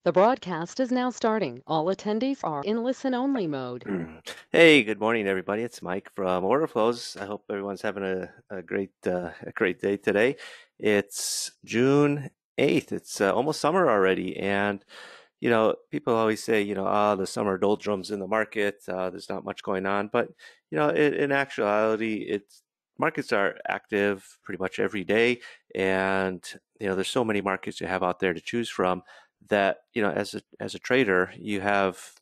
The broadcast is now starting. All attendees are in listen-only mode. Hey, good morning, everybody. It's Mike from Orderflows. I hope everyone's having a great day today. It's June 8th. It's almost summer already, and people always say, the summer doldrums in the market. There's not much going on, but in actuality, it's markets are active pretty much every day, and there's so many markets you have out there to choose from that as a trader, you have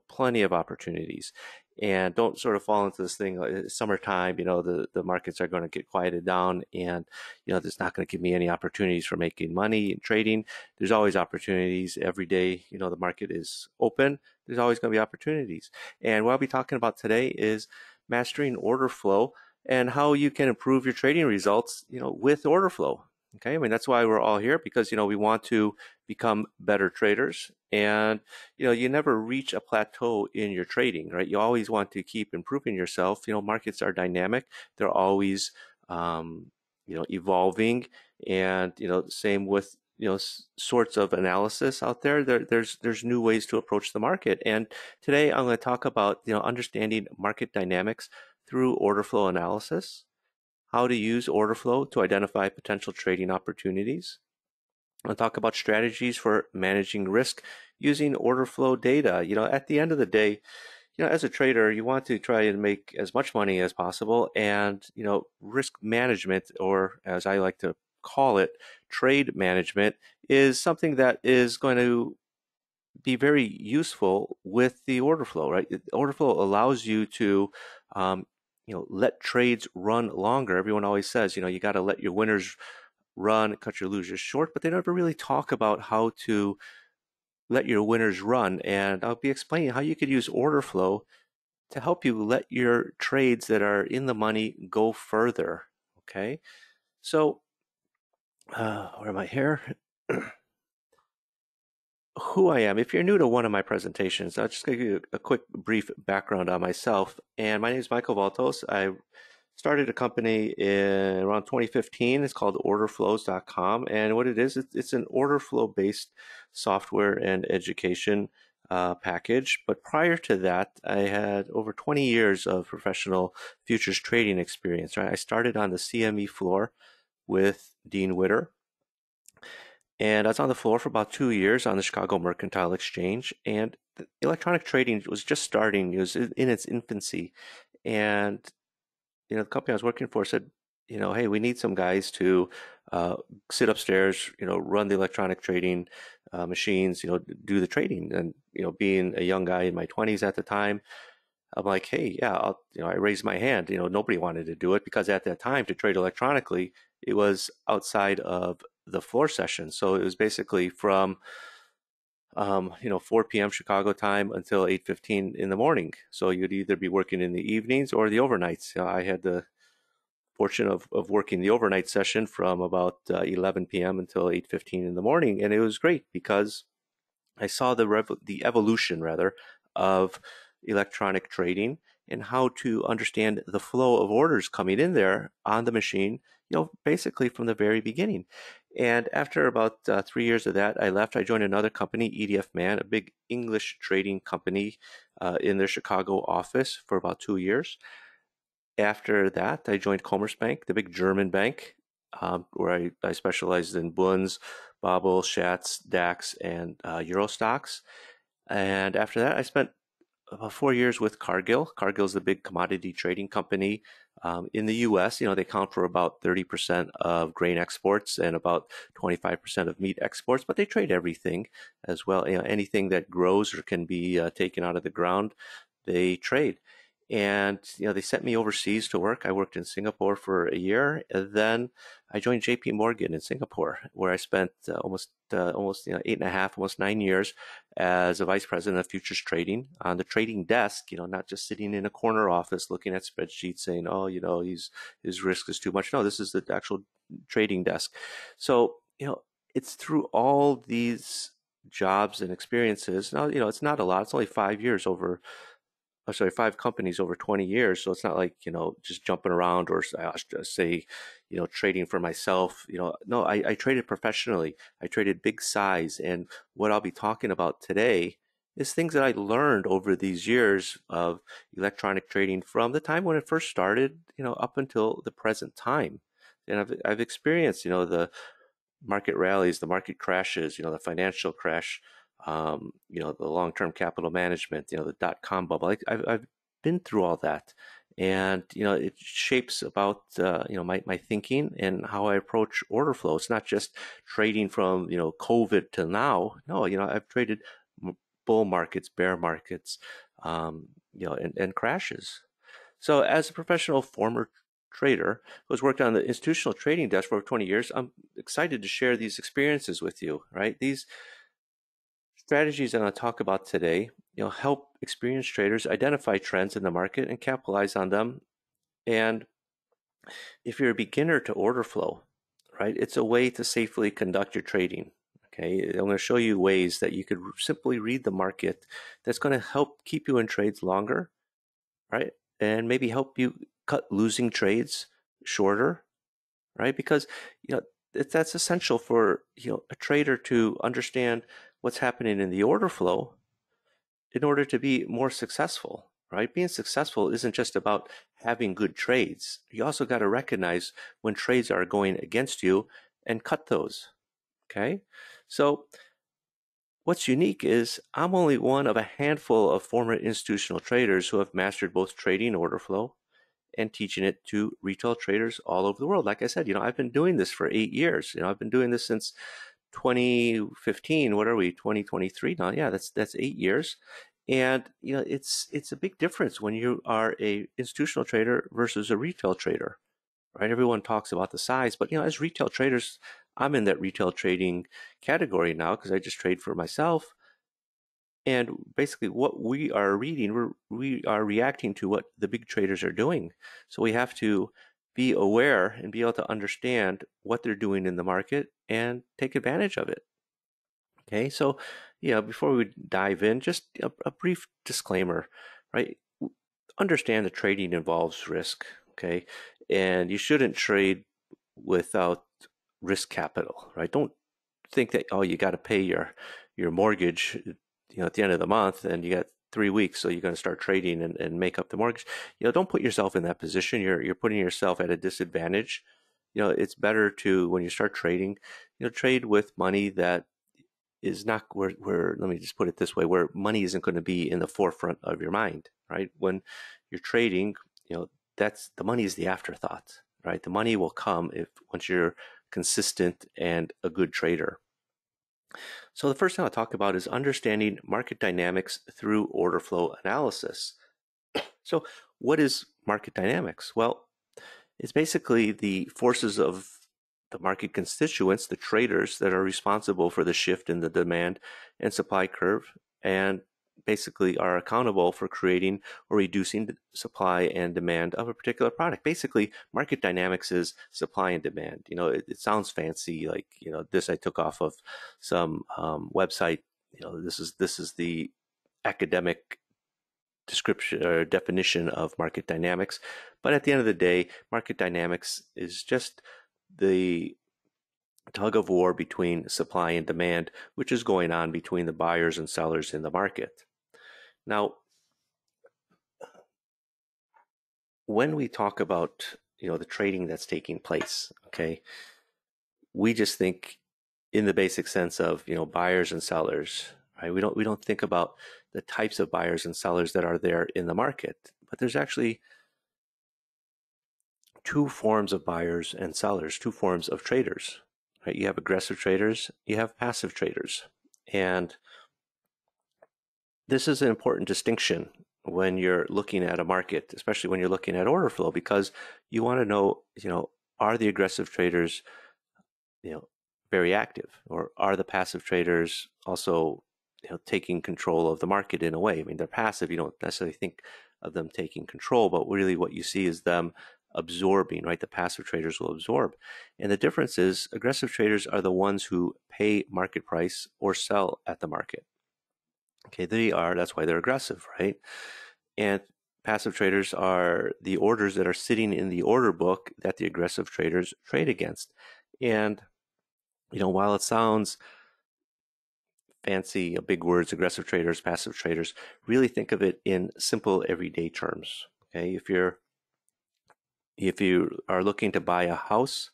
plenty of opportunities. And don't sort of fall into this thing like summertime, the markets are going to get quieted down, and there's not going to give me any opportunities for making money and trading. There's always opportunities every day. The market is open. There's always going to be opportunities. And what I'll be talking about today is mastering order flow and how you can improve your trading results, with order flow. Okay, I mean that's why we're all here, because we want to become better traders, and you never reach a plateau in your trading, right? You always want to keep improving yourself. Markets are dynamic; they're always evolving, and same with sorts of analysis out there. There's new ways to approach the market, and today I'm going to talk about understanding market dynamics through order flow analysis, how to use order flow to identify potential trading opportunities. I'll talk about strategies for managing risk using order flow data. At the end of the day, as a trader, you want to try and make as much money as possible, and risk management, or as I like to call it, trade management, is something that is going to be very useful with the order flow, right? Order flow allows you to let trades run longer. Everyone always says, you got to let your winners run, cut your losers short, but they never really talk about how to let your winners run. And I'll be explaining how you could use order flow to help you let your trades that are in the money go further. Okay, so where am I here? Who I am. If you're new to one of my presentations, I'll just give you a quick brief background on myself. And my name is Michael Valtos. I started a company in around 2015. It's called Orderflows.com. And what it is, it's an order flow based software and education package. But prior to that, I had over 20 years of professional futures trading experience. Right? I started on the CME floor with Dean Witter. And I was on the floor for about 2 years on the Chicago Mercantile Exchange. And electronic trading was just starting, it was in its infancy. And the company I was working for said, hey, we need some guys to uh, sit upstairs, run the electronic trading machines, do the trading. And, being a young guy in my 20s at the time, I'm like, hey, yeah, I raised my hand. Nobody wanted to do it because at that time to trade electronically, it was outside of the floor session. So it was basically from 4 p.m. Chicago time until 8:15 in the morning. So you'd either be working in the evenings or the overnights. I had the fortune of working the overnight session from about 11 p.m. until 8:15 in the morning, and it was great because I saw the evolution rather of electronic trading and how to understand the flow of orders coming in there on the machine, basically from the very beginning. And after about 3 years of that, I left. I joined another company, EDF Man, a big English trading company in their Chicago office for about 2 years. After that, I joined Commerzbank, the big German bank, where I specialized in Bunds, Babel, Schatz, DAX, and Euro stocks. And after that, I spent about 4 years with Cargill. Cargill's the big commodity trading company in the U.S. They account for about 30% of grain exports and about 25% of meat exports, but they trade everything as well. Anything that grows or can be taken out of the ground, they trade. And they sent me overseas to work. I worked in Singapore for a year, and then I joined J.P. Morgan in Singapore, where I spent almost 8.5, almost 9 years as a vice president of futures trading on the trading desk. Not just sitting in a corner office looking at spreadsheets saying, "Oh, his risk is too much." No, this is the actual trading desk. So it's through all these jobs and experiences. Now, it's not a lot. It's only 5 years over, sorry, 5 companies over 20 years. So it's not like, just jumping around, or say, trading for myself. No, I traded professionally. I traded big size. And what I'll be talking about today is things that I learned over these years of electronic trading from the time when it first started, up until the present time. And I've experienced, the market rallies, the market crashes, the financial crash, the long-term capital management, the dot-com bubble. I've been through all that, and it shapes about my thinking and how I approach order flow. It's not just trading from COVID to now. No, I've traded bull markets, bear markets, and crashes. So, as a professional former trader who has worked on the institutional trading desk for over 20 years, I'm excited to share these experiences with you, right? These strategies I'm going to talk about today, help experienced traders identify trends in the market and capitalize on them. And if you're a beginner to order flow, right, it's a way to safely conduct your trading. Okay, I'm going to show you ways that you could simply read the market that's going to help keep you in trades longer, right? And maybe help you cut losing trades shorter, right? Because you know that's essential for a trader to understand what's happening in the order flow in order to be more successful, right? Being successful isn't just about having good trades. You also got to recognize when trades are going against you and cut those. Okay, so what's unique is I'm only one of a handful of former institutional traders who have mastered both trading order flow and teaching it to retail traders all over the world. Like I said, I've been doing this for 8 years. I've been doing this since 2015. What are we? 2023 now? Yeah, that's 8 years. And it's a big difference when you are a institutional trader versus a retail trader, right? Everyone talks about the size, but as retail traders, I'm in that retail trading category now because I just trade for myself. And basically, what we are reading, we are reacting to what the big traders are doing. So we have to be aware and be able to understand what they're doing in the market and take advantage of it. Okay, so before we dive in, just a brief disclaimer, right? Understand that trading involves risk, okay? And you shouldn't trade without risk capital, right? Don't think that you got to pay your mortgage, at the end of the month, and you got 3 weeks, so you're going to start trading and make up the mortgage. Don't put yourself in that position. You're putting yourself at a disadvantage. It's better to when you start trading, trade with money that is not where let me just put it this way, where money isn't going to be in the forefront of your mind, right? When you're trading, that's the money is the afterthought, right? The money will come if once you're consistent and a good trader. So the first thing I'll talk about is understanding market dynamics through order flow analysis. So what is market dynamics? Well, it's basically the forces of the market constituents, the traders that are responsible for the shift in the demand and supply curve, and basically are accountable for creating or reducing the supply and demand of a particular product. Basically, market dynamics is supply and demand. It sounds fancy, like this I took off of some website. This is the academic description or definition of market dynamics. But at the end of the day, market dynamics is just the tug of war between supply and demand, which is going on between the buyers and sellers in the market. Now, when we talk about the trading that's taking place, okay, we just think in the basic sense of buyers and sellers, right? We don't think about the types of buyers and sellers that are there in the market, but there's actually two forms of buyers and sellers, two forms of traders, right? You have aggressive traders, you have passive traders. And this is an important distinction when you're looking at a market, especially when you're looking at order flow, because you want to know, are the aggressive traders, very active, or are the passive traders also, taking control of the market in a way? I mean, they're passive. You don't necessarily think of them taking control, but really what you see is them absorbing, right? The passive traders will absorb. And the difference is aggressive traders are the ones who pay market price or sell at the market. Okay, that's why they're aggressive, right? And Passive traders are the orders that are sitting in the order book that the aggressive traders trade against. And, while it sounds fancy, big words, aggressive traders, passive traders, really think of it in simple everyday terms. Okay, if you are looking to buy a house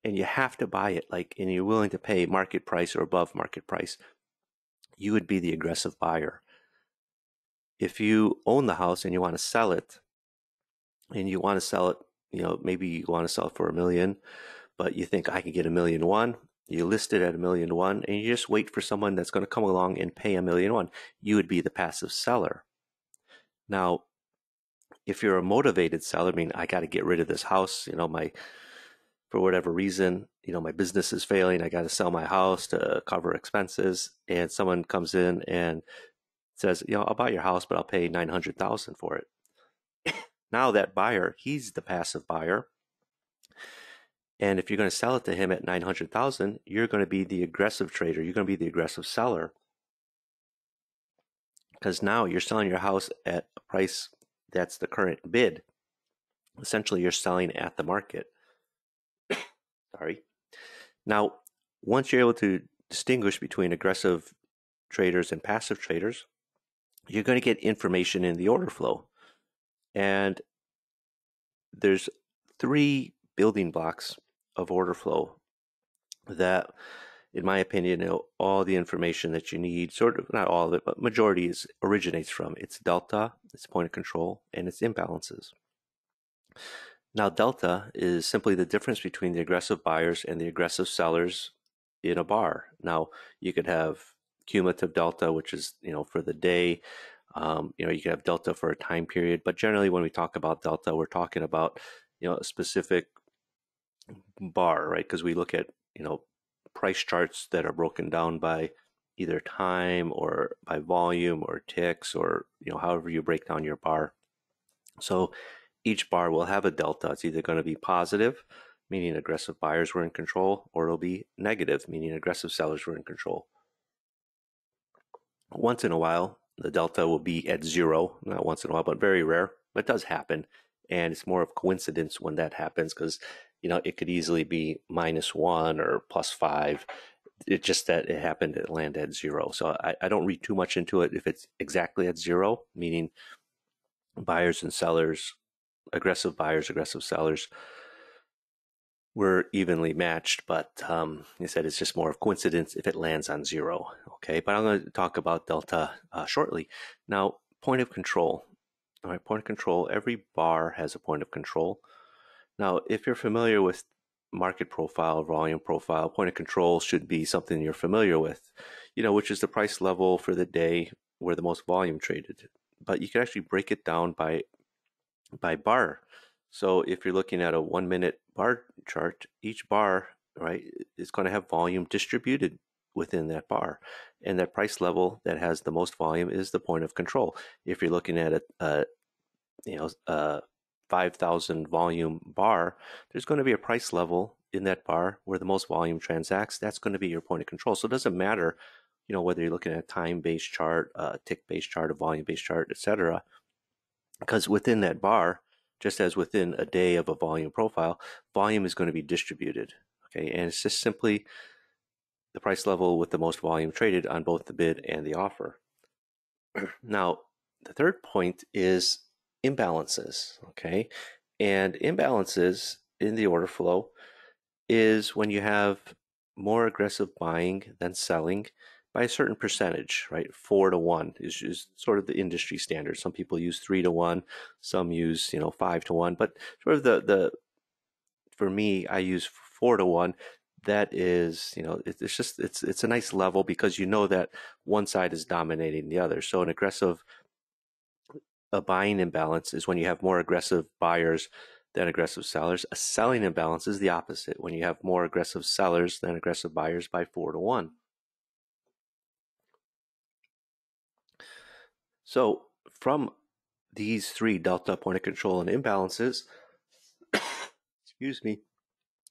and you have to buy it, and you're willing to pay market price or above market price, you would be the aggressive buyer. If you own the house and you want to sell it, and you want to sell it, maybe you want to sell it for a million, but you think I could get 1,000,001. You list it at 1,000,001, and you just wait for someone that's going to come along and pay 1,000,001. You would be the passive seller. Now, if you're a motivated seller, I mean, I got to get rid of this house. For whatever reason, my business is failing. I got to sell my house to cover expenses, and someone comes in and says, I'll buy your house, but I'll pay 900,000 for it. Now that buyer, he's the passive buyer. And if you're going to sell it to him at 900,000, you're going to be the aggressive trader. You're going to be the aggressive seller, because now you're selling your house at a price that's the current bid. Essentially, you're selling at the market. Sorry. Now, once you're able to distinguish between aggressive traders and passive traders, you're going to get information in the order flow. And there's 3 building blocks of order flow that, in my opinion, all the information that you need, sort of, not all of it, but majority originates from. It's delta, it's point of control, and it's imbalances. Now, delta is simply the difference between the aggressive buyers and the aggressive sellers in a bar. Now, you could have cumulative delta, which is, for the day. You could have delta for a time period, but generally when we talk about delta, we're talking about, a specific bar, right? Because we look at, price charts that are broken down by either time or by volume or ticks, or, however you break down your bar. So each bar will have a delta. It's either going to be positive, meaning aggressive buyers were in control, or it'll be negative, meaning aggressive sellers were in control. Once in a while, the delta will be at 0. Not once in a while, but very rare. But it does happen. And it's more of coincidence when that happens, because, it could easily be -1 or +5. It's just that it happened to land at 0. So I don't read too much into it if it's exactly at 0, meaning buyers and sellers, aggressive buyers, aggressive sellers were evenly matched, but he said it's just more of coincidence if it lands on 0. Okay, but I'm going to talk about delta shortly. Now, point of control. All right, point of control. Every bar has a point of control. Now, if you're familiar with market profile, volume profile, point of control should be something you're familiar with, which is the price level for the day where the most volume traded. But you can actually break it down by bar. So if you're looking at a 1-minute bar chart, each bar, right, is going to have volume distributed within that bar. And that price level that has the most volume is the point of control. If you're looking at a 5,000 volume bar, there's going to be a price level in that bar where the most volume transacts. That's going to be your point of control. So it doesn't matter, whether you're looking at a time-based chart, a tick-based chart, a volume-based chart, etc. Because within that bar, just as within a day of a volume profile, volume is going to be distributed. Okay, and it's just simply the price level with the most volume traded on both the bid and the offer. Now, the third point is imbalances. Okay, and imbalances in the order flow is when you have more aggressive buying than selling by a certain percentage, right? 4-1 is sort of the industry standard. Some people use 3-1, some use 5-1, but sort of the for me, I use 4-1. That is, it's just it's a nice level, because that one side is dominating the other. So an aggressive buying imbalance is when you have more aggressive buyers than aggressive sellers. A selling imbalance is the opposite, when you have more aggressive sellers than aggressive buyers by 4-1. So from these 3, delta, point of control, and imbalances, excuse me,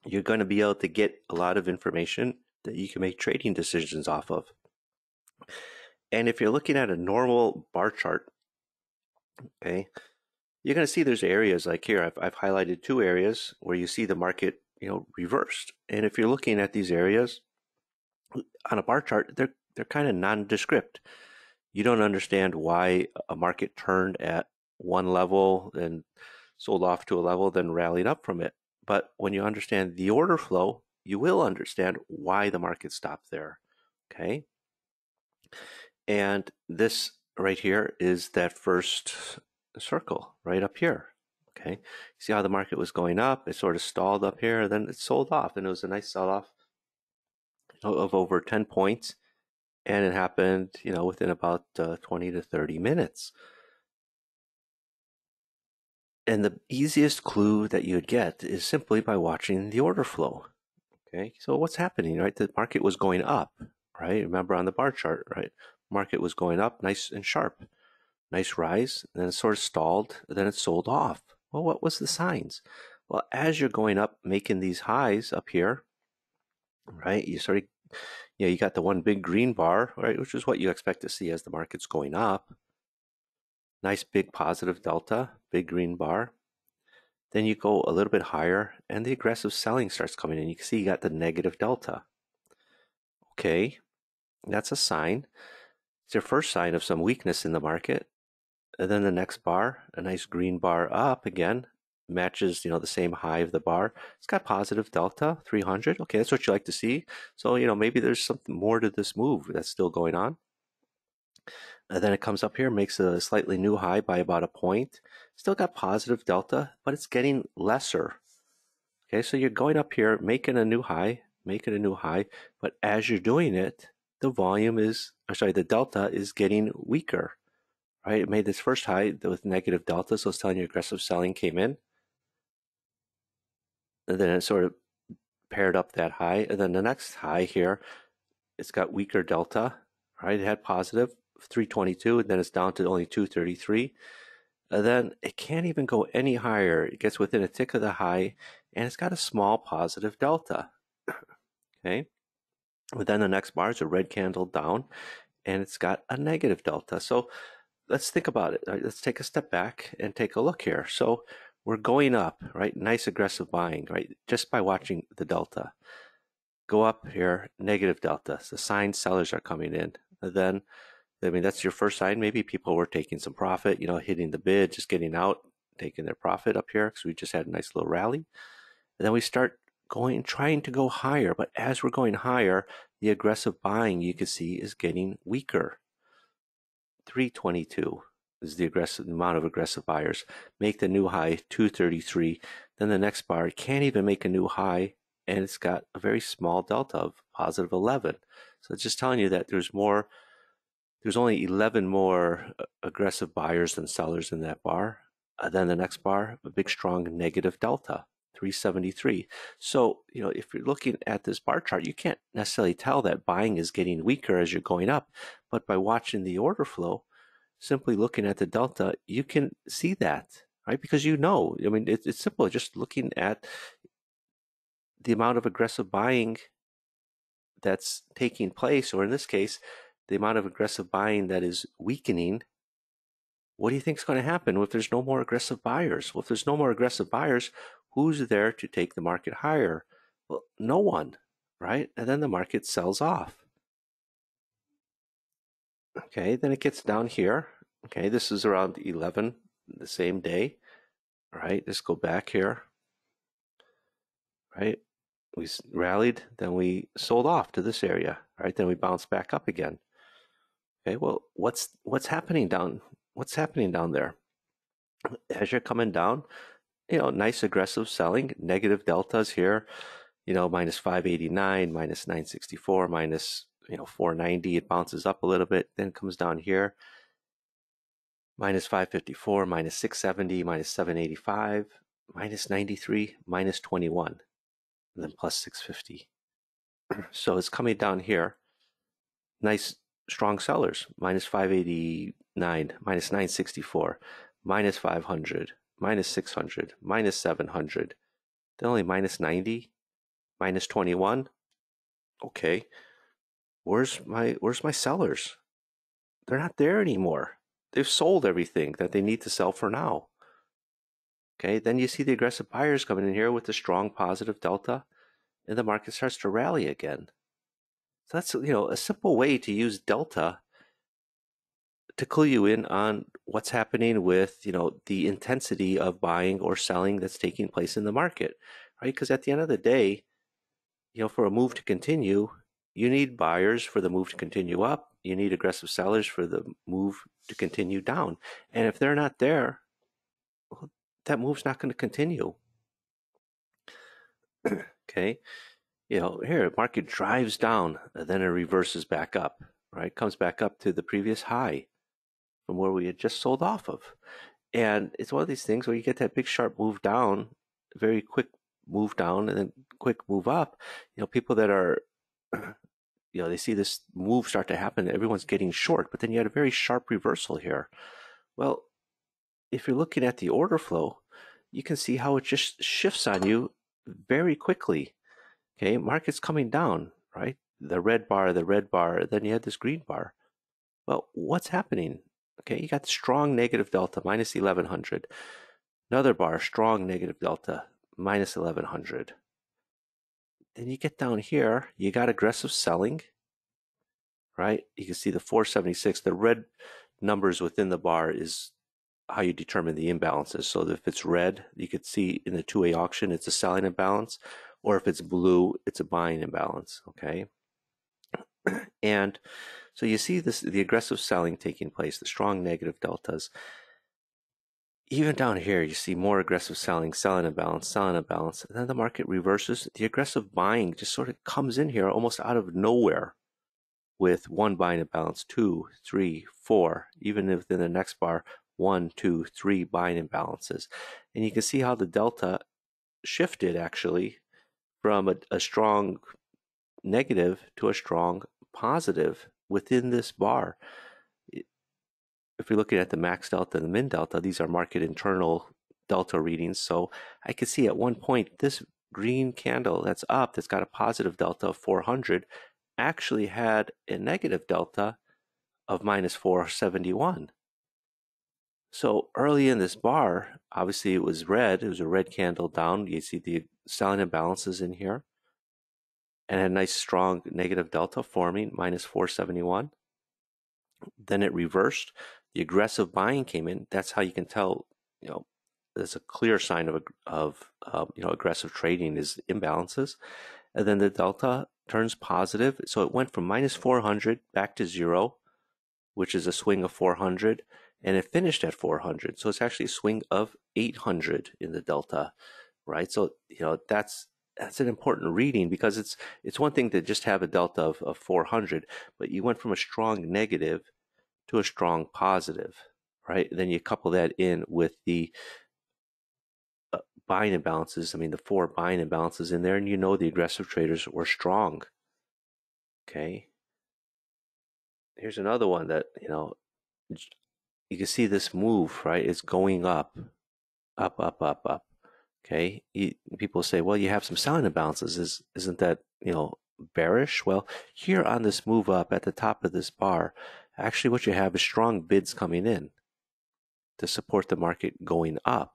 you're going to be able to get a lot of information that you can make trading decisions off of. And if you're looking at a normal bar chart, Okay. You're going to see there's areas like here. I've highlighted two areas where you see the market, reversed. And if you're looking at these areas on a bar chart, they're kind of nondescript. You don't understand why a market turned at one level and sold off to a level, then rallied up from it. But when you understand the order flow, you will understand why the market stopped there. Okay. And this right here is that first circle right up here. Okay. See how the market was going up? It sort of stalled up here, then it sold off, and it was a nice sell off of over 10 points. And it happened, within about 20 to 30 minutes. And the easiest clue that you'd get is simply by watching the order flow. Okay, so what's happening, right? The market was going up, right? Remember on the bar chart, right? Market was going up, nice and sharp, nice rise, and then it sort of stalled, and then it sold off. Well, what was the signs? Well, as you're going up, making these highs up here, right? You got the one big green bar, right? Which is what you expect to see as the market's going up. Nice big positive delta, big green bar. Then you go a little bit higher and the aggressive selling starts coming in. You can see you got the negative delta. Okay, that's a sign. It's your first sign of some weakness in the market. And then the next bar, a nice green bar up again, matches, the same high of the bar. It's got positive delta, 300. Okay, that's what you like to see. So, maybe there's something more to this move that's still going on. And then it comes up here, makes a slightly new high by about a point. Still got positive delta, but it's getting lesser. Okay, so you're going up here, making a new high, but as you're doing it, the delta is getting weaker, right? It made this first high with negative delta, so it's telling you aggressive selling came in, and then it sort of paired up that high, and then the next high here, it's got weaker delta, right? It had positive 322, and then it's down to only 233. And then it can't even go any higher. It gets within a tick of the high, and it's got a small positive delta. Okay. But then the next bar is a red candle down, and it's got a negative delta. So let's think about it. Right? Let's take a step back and take a look here. So we're going up, right? Nice aggressive buying, right? Just by watching the delta. Go up here, negative delta. The sign sellers are coming in. And then, that's your first sign. Maybe people were taking some profit, hitting the bid, just getting out, taking their profit up here because we just had a nice little rally. And then we start trying to go higher. But as we're going higher, the aggressive buying you can see is getting weaker. 322 is the amount of aggressive buyers. Make the new high 233. Then the next bar can't even make a new high, and it's got a very small delta of positive 11. So it's just telling you that there's only 11 more aggressive buyers than sellers in that bar. Then the next bar, a big strong negative delta, 373. So, if you're looking at this bar chart, you can't necessarily tell that buying is getting weaker as you're going up. But by watching the order flow, simply looking at the delta, you can see that, right? Because it's simple. Just looking at the amount of aggressive buying that's taking place, or in this case, the amount of aggressive buying that is weakening. What do you think is going to happen if there's no more aggressive buyers? Well, if there's no more aggressive buyers, who's there to take the market higher? Well, no one, right? And then the market sells off. Okay, then it gets down here. Okay, this is around 11 the same day, right? Just go back here, right? We rallied, then we sold off to this area, right? Then we bounced back up again. Okay, well, what's happening down? What's happening down there? As you're coming down, nice aggressive selling, negative deltas here, minus 589, minus 964, minus 490. It bounces up a little bit, then comes down here, minus 554, minus 670, minus 785, minus 93, minus 21, and then plus 650. So it's coming down here. Nice strong sellers, minus 589, minus 964, minus 500, minus 600, minus 700. Then only minus 90, minus 21. Okay, where's my sellers? They're not there anymore. they've sold everything that they need to sell for now. Okay, then you see the aggressive buyers coming in here with the strong positive delta, and the market starts to rally again. So that's a simple way to use delta to clue you in on what's happening with the intensity of buying or selling that's taking place in the market, right? Because at the end of the day, for a move to continue, you need buyers for the move to continue up. You need aggressive sellers for the move to continue down. And if they're not there, well, that move's not going to continue. Okay. Here, market drives down, and then it reverses back up, right? Comes back up to the previous high from where we had just sold off of. And it's one of these things where you get that big sharp move down, very quick move down, and then quick move up. People that are, they see this move start to happen, everyone's getting short, but then you had a very sharp reversal here. Well, if you're looking at the order flow, you can see how it just shifts on you very quickly. Okay, market's coming down, right? The red bar, then you had this green bar. Well, what's happening? Okay, you got strong negative delta, minus 1100. Another bar, strong negative delta, minus 1100. Then you get down here, you got aggressive selling, right? You can see the 476. The red numbers within the bar is how you determine the imbalances. So if it's red, you could see in the 2A auction, it's a selling imbalance, or if it's blue, it's a buying imbalance, okay? And so you see the aggressive selling taking place, the strong negative deltas. Even down here, you see more aggressive selling imbalance, and then the market reverses. The aggressive buying just sort of comes in here almost out of nowhere with one buying imbalance, 2, 3, 4, even within the next bar, 1, 2, 3 buying imbalances. And you can see how the delta shifted actually from a strong negative to a strong positive within this bar. If you're looking at the max delta and the min delta, these are market internal delta readings. So I could see at one point this green candle that's up, that's got a positive delta of 400, actually had a negative delta of minus 471. So early in this bar, obviously it was red. It was a red candle down. You see the selling imbalances in here, and a nice strong negative delta forming, minus 471. Then it reversed. The aggressive buying came in. That's how you can tell, there's a clear sign of aggressive trading is imbalances. And then the delta turns positive. So it went from minus 400 back to zero, which is a swing of 400, and it finished at 400. So it's actually a swing of 800 in the delta, right? So, that's an important reading, because it's one thing to just have a delta of 400, but you went from a strong negative to a strong positive, right? Then you couple that in with the buying imbalances. I mean, the 4 buying imbalances in there, and the aggressive traders were strong. Okay. Here's another one that, you can see this move, right? It's going up, up, up, up, up. Okay. People say, well, you have some selling imbalances. Isn't that, bearish? Well, here on this move up at the top of this bar, actually what you have is strong bids coming in to support the market going up.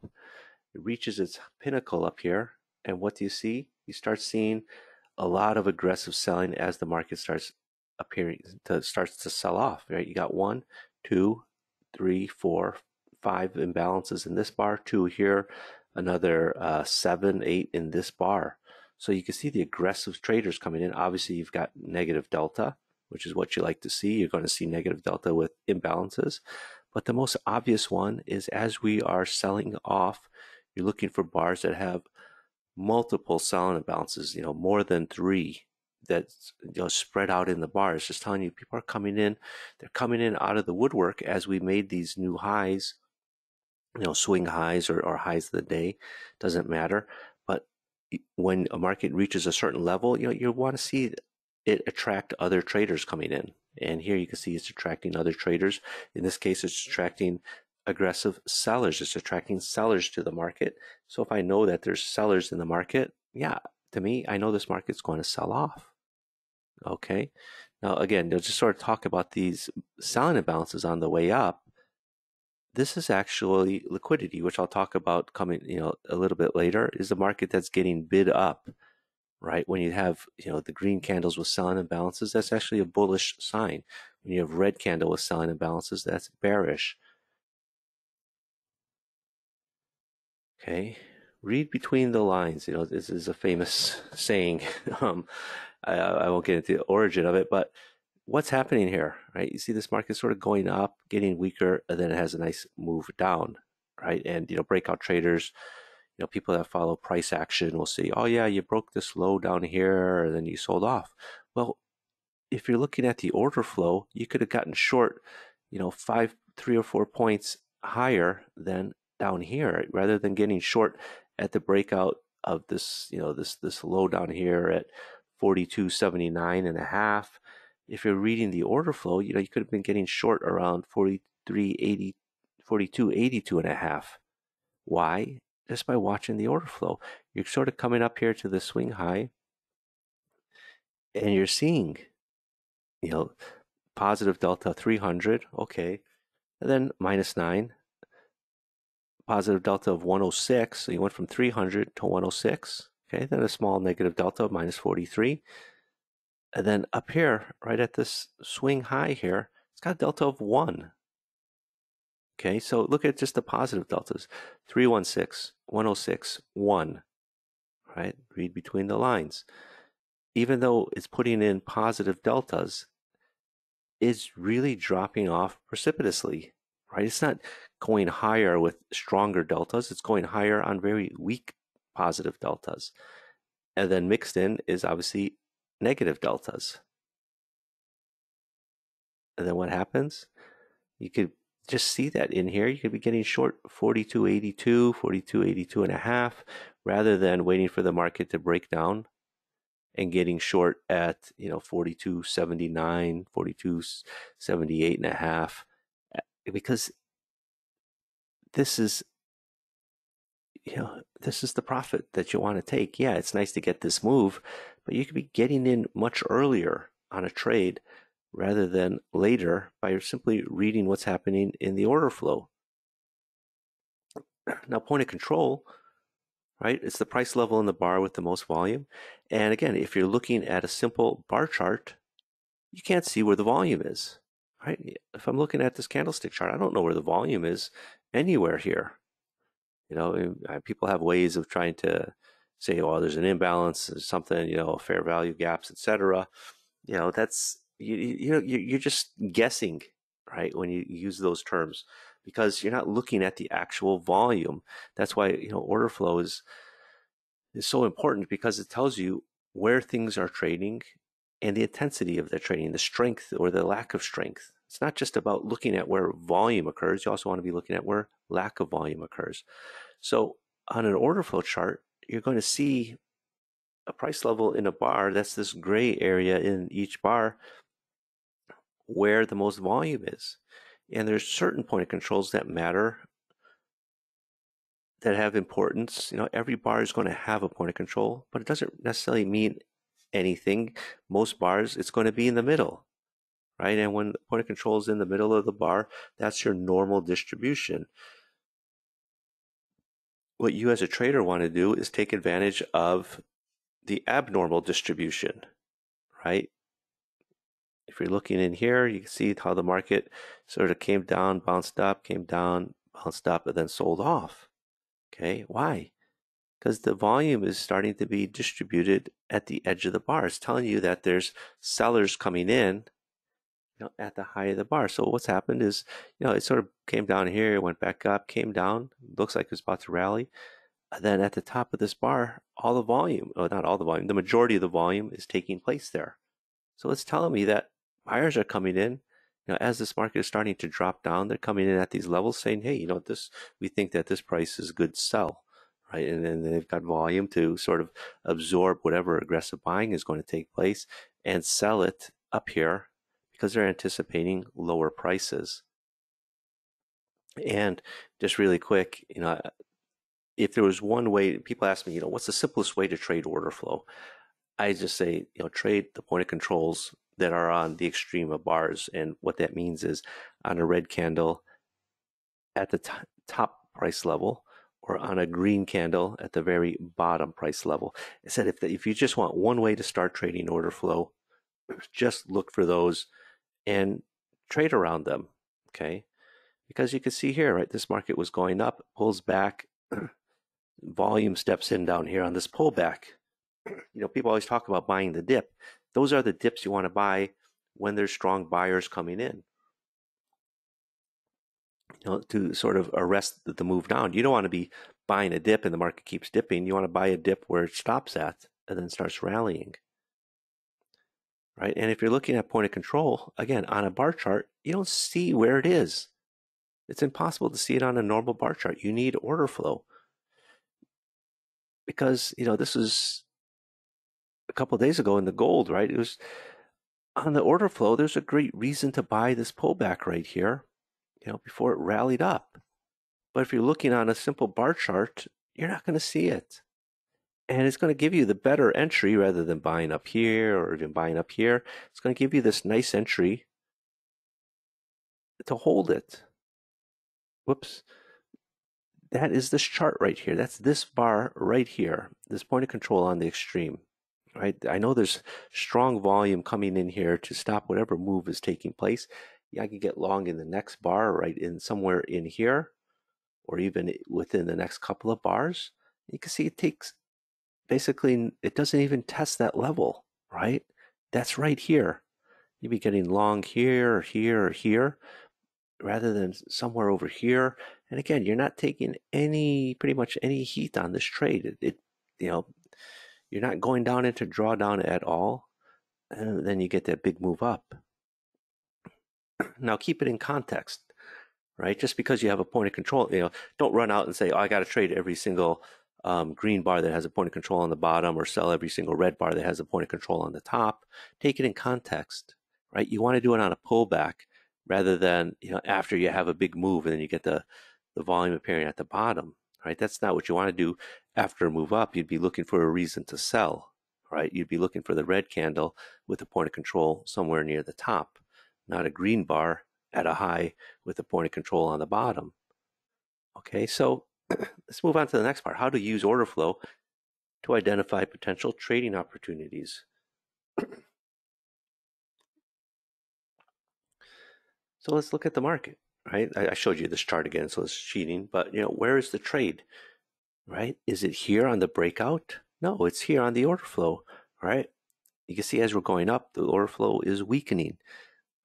It reaches its pinnacle up here, and what do you see? You start seeing a lot of aggressive selling as the market starts starts to sell off, right? You got 1, 2, 3, 4, 5 imbalances in this bar, 2 here, another 7, 8 in this bar. So you can see the aggressive traders coming in. Obviously, you've got negative delta, which is what you like to see. You're going to see negative delta with imbalances. But the most obvious one is as we are selling off, you're looking for bars that have multiple selling imbalances, more than 3 that spread out in the bar. It's just telling you people are coming in. They're coming in out of the woodwork as we made these new highs, swing highs or highs of the day, doesn't matter. But when a market reaches a certain level, you want to see it attract other traders coming in. And here you can see it's attracting other traders. In this case, it's attracting aggressive sellers. It's attracting sellers to the market. So if I know that there's sellers in the market, yeah, to me, I know this market's going to sell off. Okay. Now, again, they'll just sort of talk about these selling imbalances on the way up. This is actually liquidity, which I'll talk about coming, a little bit later, is a market that's getting bid up, right? When you have, the green candles with selling imbalances, that's actually a bullish sign. When you have red candle with selling imbalances, that's bearish. Okay. Read between the lines. This is a famous saying. Um, I won't get into the origin of it, but what's happening here, right? You see this market sort of going up, getting weaker, and then it has a nice move down, right? And breakout traders, people that follow price action will say, "Oh yeah, you broke this low down here, and then you sold off." Well, if you're looking at the order flow, you could have gotten short, 3 or 4 points higher than down here, rather than getting short at the breakout of this, this low down here at 42.79 and a half. If you're reading the order flow, you could have been getting short around 43.80, 42.82 and a half. Why? Just by watching the order flow. You're sort of coming up here to the swing high, and you're seeing, you know, positive delta 300, okay, and then -9, positive delta of 106, so you went from 300 to 106, okay, then a small negative delta of -43, and then up here, right at this swing high here, it's got a delta of 1, okay, so look at just the positive deltas, 316, 106, 1, right, read between the lines. Even though it's putting in positive deltas, is really dropping off precipitously, right? It's not going higher with stronger deltas, it's going higher on very weak positive deltas. And then mixed in is obviously negative deltas. And then what happens? You could just see that in here. You could be getting short 42.82, 42.82 and a half, rather than waiting for the market to break down and getting short at 42.79, 42.78 and a half, because this is this is the profit that you want to take. Yeah, it's nice to get this move, but you could be getting in much earlier on a trade rather than later by simply reading what's happening in the order flow. Now, point of control, right? It's the price level in the bar with the most volume. And again, if you're looking at a simple bar chart, you can't see where the volume is, right? If I'm looking at this candlestick chart, I don't know where the volume is anywhere here. People have ways of trying to say, "Oh, there's an imbalance, there's something, fair value gaps, etc." That's you're just guessing, right? When you use those terms, because you're not looking at the actual volume. That's why order flow is so important, because it tells you where things are trading and the intensity of the trading, the strength or the lack of strength. It's not just about looking at where volume occurs. You also want to be looking at where lack of volume occurs. So on an order flow chart, you're going to see a price level in a bar. That's this gray area in each bar where the most volume is. And there's certain point of controls that matter, that have importance. Every bar is going to have a point of control, but it doesn't necessarily mean anything. Most bars, it's going to be in the middle, right? And when the point of control is in the middle of the bar, that's your normal distribution. What you as a trader want to do is take advantage of the abnormal distribution, right? If you're looking in here, you can see how the market sort of came down, bounced up, came down, bounced up, and then sold off. Okay, why? Because the volume is starting to be distributed at the edge of the bar. It's telling you that there's sellers coming in, at the high of the bar. So what's happened is, it sort of came down here, went back up, came down, looks like it's about to rally. And then at the top of this bar, all the volume, oh, not all the volume, the majority of the volume is taking place there. So it's telling me that buyers are coming in, as this market is starting to drop down, they're coming in at these levels saying, "Hey, we think that this price is good, sell." Right? And then they've got volume to sort of absorb whatever aggressive buying is going to take place and sell it up here, because they're anticipating lower prices. And just really quick, if there was one way, people ask me, what's the simplest way to trade order flow? I just say, trade the point of controls that are on the extreme of bars. And what that means is, on a red candle, at the top price level or on a green candle at the very bottom price level. It said if you just want one way to start trading order flow, just look for those and trade around them. Okay. Because you can see here, right, this market was going up, pulls back, volume steps in down here on this pullback. People always talk about buying the dip. Those are the dips you want to buy when there's strong buyers coming in, to sort of arrest the move down. You don't want to be buying a dip and the market keeps dipping. You want to buy a dip where it stops at and then starts rallying, right? And if you're looking at point of control, again, on a bar chart, you don't see where it is. It's impossible to see it on a normal bar chart. You need order flow because, this is a couple of days ago in the gold, right? It was on the order flow. There's a great reason to buy this pullback right here, before it rallied up. But if you're looking on a simple bar chart, you're not going to see it. And it's going to give you the better entry rather than buying up here or even buying up here. It's going to give you this nice entry to hold it. Whoops. That is this chart right here. That's this bar right here, this point of control on the extreme, right? I know there's strong volume coming in here to stop whatever move is taking place. Yeah, I can get long in the next bar right in somewhere in here, or even within the next couple of bars. You can see it takes, basically, it doesn't even test that level, right? That's right here. You'd be getting long here, or here, or here, rather than somewhere over here. And again, you're not taking pretty much any heat on this trade. You're not going down into drawdown at all. And then you get that big move up. Now keep it in context, right? Just because you have a point of control, don't run out and say, oh, I got to trade every single green bar that has a point of control on the bottom or sell every single red bar that has a point of control on the top. Take it in context, right? You want to do it on a pullback rather than, after you have a big move and then you get the volume appearing at the bottom, right? That's not what you want to do after a move up. You'd be looking for a reason to sell, right? You'd be looking for the red candle with a point of control somewhere near the top, not a green bar at a high with a point of control on the bottom. Okay, so let's move on to the next part. How to use order flow to identify potential trading opportunities. So let's look at the market, right? I showed you this chart again, so it's cheating, but where is the trade, right? Is it here on the breakout? No, it's here on the order flow, right? You can see as we're going up, the order flow is weakening.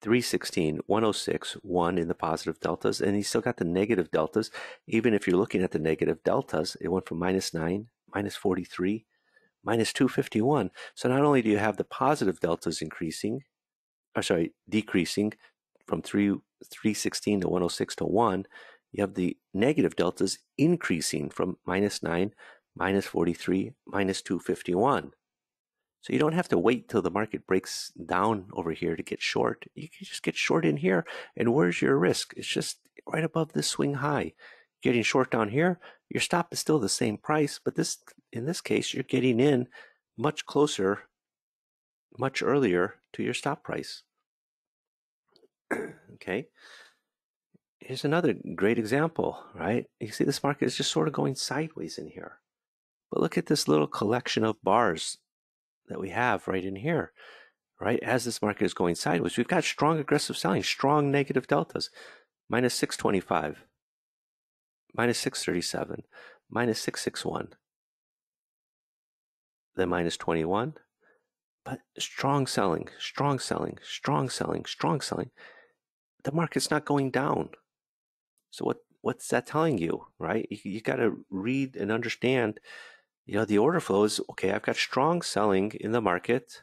316, 106, 1 in the positive deltas, and you still got the negative deltas. Even if you're looking at the negative deltas, it went from -9, -43, -251. So not only do you have the positive deltas decreasing from 316 to 106 to 1, you have the negative deltas increasing from -9, -43, -251. So you don't have to wait till the market breaks down over here to get short. You can just get short in here. And where's your risk? It's just right above this swing high. Getting short down here, your stop is still the same price, but in this case, you're getting in much closer, much earlier to your stop price. Okay. Here's another great example, right? You see this market is just sort of going sideways in here. But look at this little collection of bars that we have right in here, right? As this market is going sideways, we've got strong aggressive selling, strong negative deltas, -625, -637, -661, then -21, but strong selling, strong selling, strong selling, strong selling. The market's not going down. So what's that telling you, right? You got to read and understand, the order flow is, okay, I've got strong selling in the market.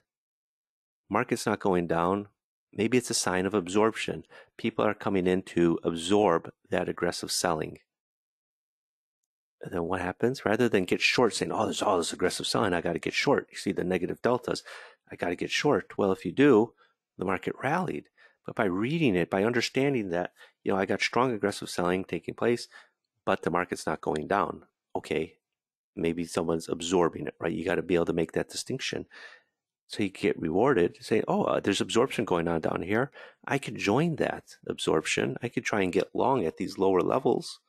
Market's not going down. Maybe it's a sign of absorption. People are coming in to absorb that aggressive selling. And then what happens? Rather than get short saying, oh, there's all this aggressive selling, I got to get short. You see the negative deltas. I got to get short. Well, if you do, the market rallied. But by reading it, by understanding that, I got strong aggressive selling taking place, but the market's not going down. Okay, maybe someone's absorbing it, right? You got to be able to make that distinction. So you get rewarded, say, oh, there's absorption going on down here. I could join that absorption. I could try and get long at these lower levels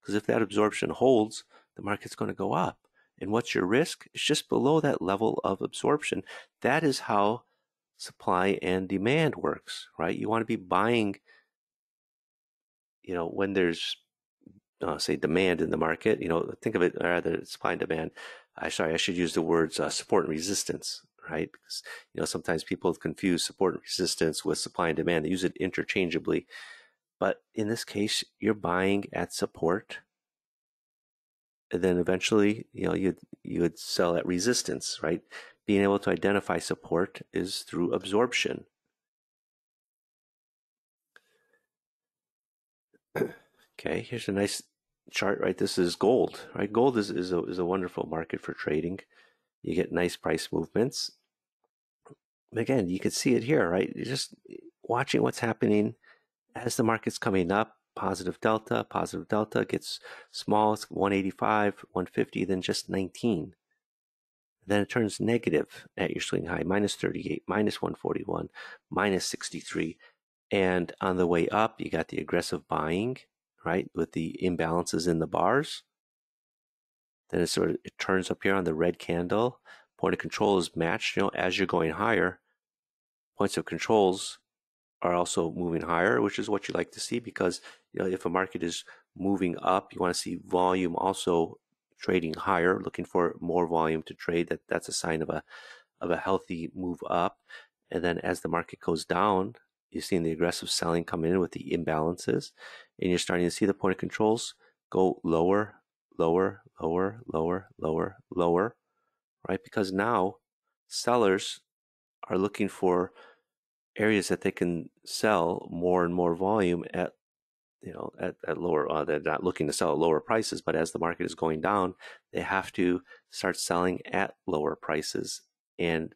because if that absorption holds, the market's going to go up. And what's your risk? It's just below that level of absorption. That is how supply and demand works, right? You want to be buying, when there's say demand in the market. Think of it rather supply and demand. I should use the words support and resistance, right? Because sometimes people confuse support and resistance with supply and demand. They use it interchangeably, but in this case, you're buying at support, and then eventually, you would sell at resistance, right? Being able to identify support is through absorption. Okay, here's a nice chart, right? This is gold, right? Gold is a wonderful market for trading. You get nice price movements. Again, you can see it here, right? You're just watching what's happening as the market's coming up. Positive delta gets small, it's 185, 150, then just 19. Then it turns negative at your swing high, minus 38, minus 141, minus 63. And on the way up, you got the aggressive buying, right, with the imbalances in the bars. Then it turns up here on the red candle. Point of control is matched. As you're going higher, points of controls are also moving higher, which is what you like to see because if a market is moving up, you want to see volume also trading higher, looking for more volume to trade. That's a sign of a healthy move up. And then as the market goes down, you're seeing the aggressive selling come in with the imbalances, and you're starting to see the point of controls go lower, lower, lower, lower, lower, lower, right? Because now sellers are looking for areas that they can sell more and more volume at lower, they're not looking to sell at lower prices, but as the market is going down, they have to start selling at lower prices, and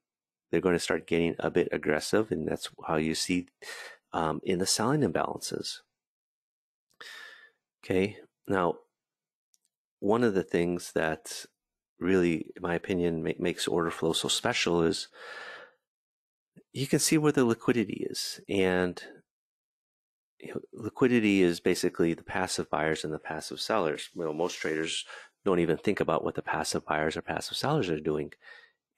they're going to start getting a bit aggressive, and that's how you see in the selling imbalances. Okay, now one of the things that really, in my opinion, makes order flow so special is you can see where the liquidity is, and liquidity is basically the passive buyers and the passive sellers. Most traders don't even think about what the passive buyers or passive sellers are doing.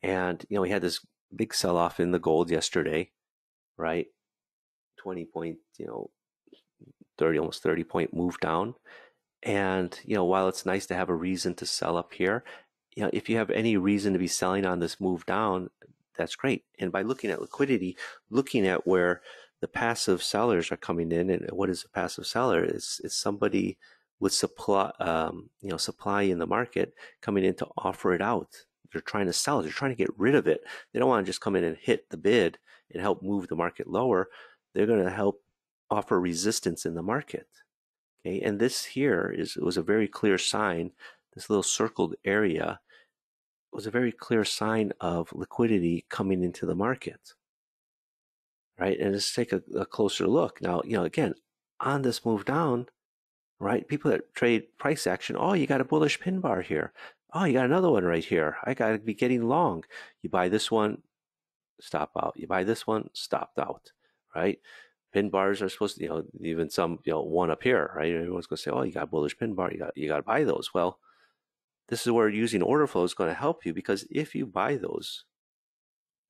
And we had this big sell-off in the gold yesterday, right? 20 point, 30, almost 30 point move down. And while it's nice to have a reason to sell up here, if you have any reason to be selling on this move down, that's great. And by looking at liquidity, looking at where the passive sellers are coming in, and what is a passive seller? It's somebody with supply in the market coming in to offer it out. They're trying to sell it. They're trying to get rid of it. They don't want to just come in and hit the bid and help move the market lower. They're going to help offer resistance in the market. Okay, and this here was a very clear sign. This little circled area was a very clear sign of liquidity coming into the market, right? And let's take a closer look. Now, again, on this move down, right? People that trade price action, oh, you got a bullish pin bar here. Oh, you got another one right here. I got to be getting long. You buy this one, stop out. You buy this one, stopped out, right? Pin bars are supposed to, even some, one up here, right? Everyone's going to say, oh, you got a bullish pin bar. You got to buy those. Well, this is where using order flow is going to help you, because if you buy those,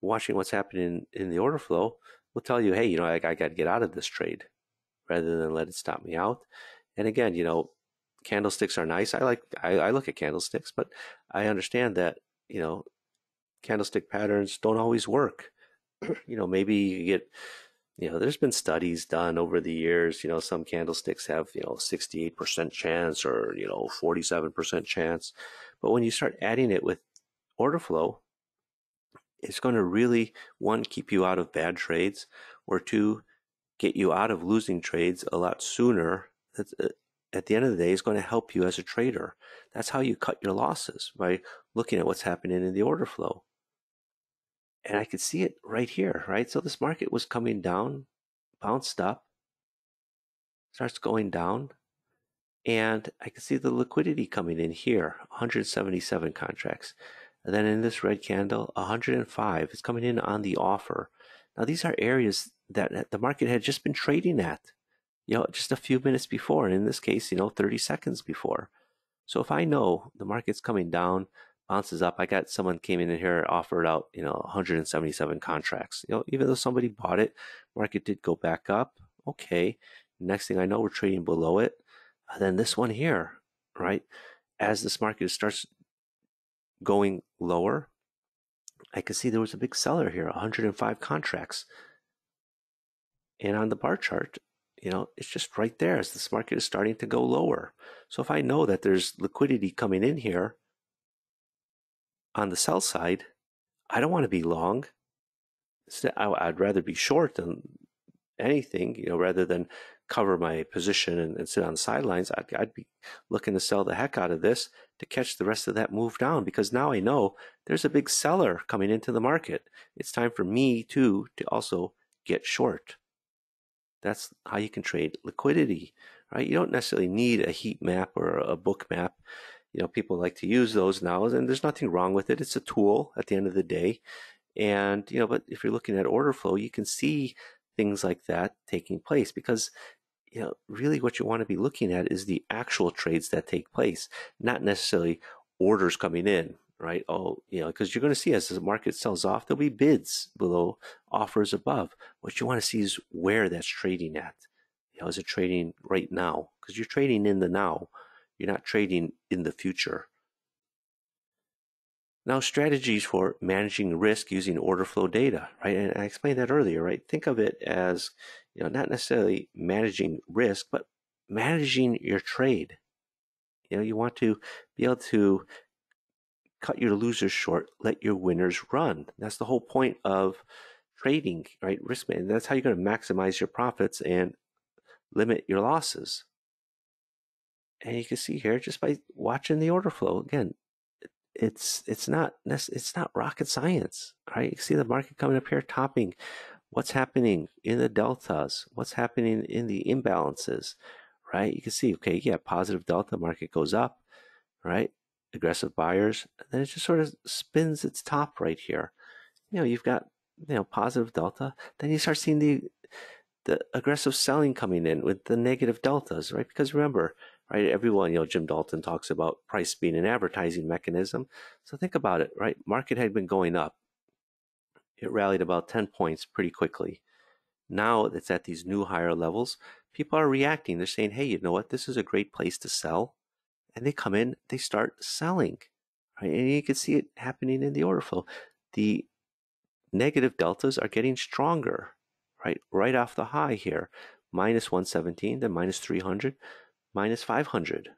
watching what's happening in the order flow will tell you, hey, I got to get out of this trade rather than let it stop me out. And again, candlesticks are nice. I look at candlesticks, but I understand that, candlestick patterns don't always work. Maybe you get, there's been studies done over the years. Some candlesticks have, 68% chance, or, 47% chance. But when you start adding it with order flow, it's going to really, one, keep you out of bad trades, or two, get you out of losing trades a lot sooner. At the end of the day, is going to help you as a trader. That's how you cut your losses, by looking at what's happening in the order flow. And I could see it right here, right? So this market was coming down, bounced up, starts going down, and I can see the liquidity coming in here, 177 contracts. And then in this red candle, 105 is coming in on the offer. Now these are areas that the market had just been trading at, just a few minutes before, and in this case, 30 seconds before. So if I know the market's coming down, bounces up, I got someone came in here offered out, 177 contracts. Even though somebody bought it, market did go back up. Okay. Next thing I know, we're trading below it. And then this one here, right? As this market starts going lower, I can see there was a big seller here, 105 contracts. And on the bar chart, it's just right there as this market is starting to go lower. So if I know that there's liquidity coming in here on the sell side, I don't want to be long. I'd rather be short than anything, rather than cover my position and sit on the sidelines. I'd be looking to sell the heck out of this to catch the rest of that move down, because now I know there's a big seller coming into the market. It's time for me to also get short. That's how you can trade liquidity, right? You don't necessarily need a heat map or a book map. People like to use those now, and there's nothing wrong with it. It's a tool at the end of the day. And, but if you're looking at order flow, you can see things like that taking place, because, really what you want to be looking at is the actual trades that take place, not necessarily orders coming in, right? Oh, because you're going to see as the market sells off, there'll be bids below, offers above. What you want to see is where that's trading at. Is it trading right now? Because you're trading in the now. You're not trading in the future. Now, strategies for managing risk using order flow data, right? And I explained that earlier, right? Think of it as, not necessarily managing risk, but managing your trade. You want to be able to cut your losers short, let your winners run. That's the whole point of trading, right? Risk management. That's how you're going to maximize your profits and limit your losses. And you can see here, just by watching the order flow, again, it's not rocket science, right? You see the market coming up here, topping. What's happening in the deltas? What's happening in the imbalances, right? You can see, okay, yeah, positive delta, market goes up, right? Aggressive buyers, and then it just sort of spins its top right here. You've got positive delta, then you start seeing the aggressive selling coming in with the negative deltas, right? Because remember, right, everyone, Jim Dalton talks about price being an advertising mechanism. So think about it, right? Market had been going up. It rallied about 10 points pretty quickly. Now it's at these new higher levels. People are reacting. They're saying, hey, you know what? This is a great place to sell. And they come in, they start selling, right? And you can see it happening in the order flow. The negative deltas are getting stronger, right off the high here. Minus 117, then minus 300, minus 500.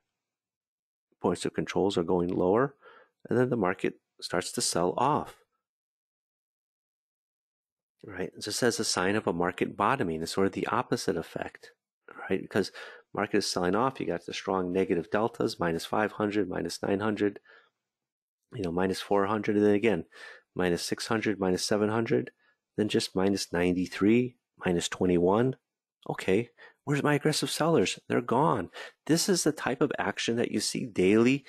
Points of controls are going lower, and then the market starts to sell off. Right? It's just as a sign of a market bottoming. It's sort of the opposite effect, right? Because market is selling off, you got the strong negative deltas, minus 500, minus 900, minus 400, and then again, minus 600, minus 700, then just minus 93, minus 21. Okay, where's my aggressive sellers? They're gone. This is the type of action that you see daily,